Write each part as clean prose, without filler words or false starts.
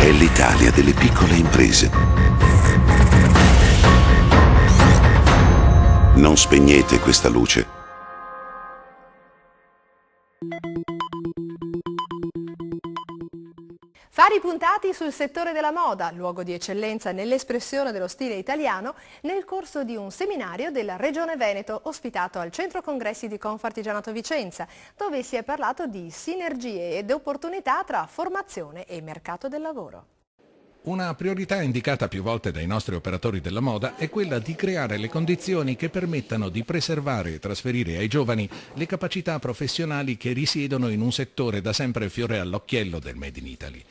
è l'Italia delle piccole imprese. Non spegnete questa luce. Fari puntati sul settore della moda, luogo di eccellenza nell'espressione dello stile italiano, nel corso di un seminario della Regione Veneto ospitato al Centro Congressi di Confartigianato Vicenza, dove si è parlato di sinergie ed opportunità tra formazione e mercato del lavoro. Una priorità indicata più volte dai nostri operatori della moda è quella di creare le condizioni che permettano di preservare e trasferire ai giovani le capacità professionali che risiedono in un settore da sempre fiore all'occhiello del Made in Italy.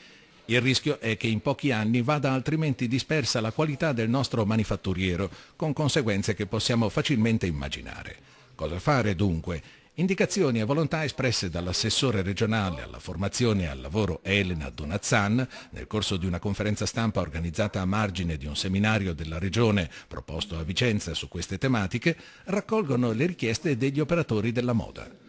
Il rischio è che in pochi anni vada altrimenti dispersa la qualità del nostro manifatturiero, con conseguenze che possiamo facilmente immaginare. Cosa fare dunque? Indicazioni e volontà espresse dall'assessore regionale alla formazione e al lavoro Elena Donazzan nel corso di una conferenza stampa organizzata a margine di un seminario della Regione proposto a Vicenza su queste tematiche, raccolgono le richieste degli operatori della moda.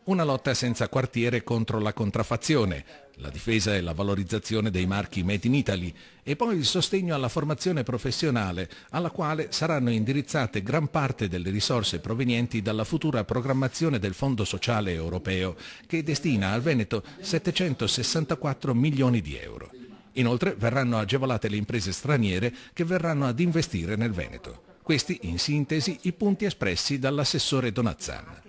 Una lotta senza quartiere contro la contraffazione, la difesa e la valorizzazione dei marchi Made in Italy e poi il sostegno alla formazione professionale, alla quale saranno indirizzate gran parte delle risorse provenienti dalla futura programmazione del Fondo Sociale Europeo, che destina al Veneto 764 milioni di euro. Inoltre verranno agevolate le imprese straniere che verranno ad investire nel Veneto. Questi, in sintesi, i punti espressi dall'assessore Donazzan.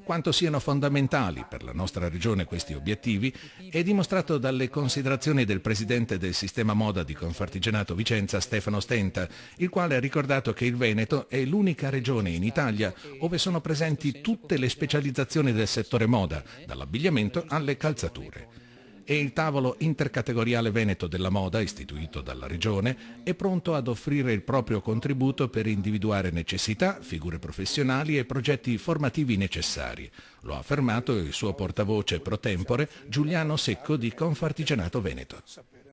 Quanto siano fondamentali per la nostra regione questi obiettivi è dimostrato dalle considerazioni del presidente del sistema moda di Confartigianato Vicenza, Stefano Stenta, il quale ha ricordato che il Veneto è l'unica regione in Italia dove sono presenti tutte le specializzazioni del settore moda, dall'abbigliamento alle calzature. E il tavolo intercategoriale Veneto della moda, istituito dalla Regione, è pronto ad offrire il proprio contributo per individuare necessità, figure professionali e progetti formativi necessari. Lo ha affermato il suo portavoce pro tempore Giuliano Secco di Confartigianato Veneto.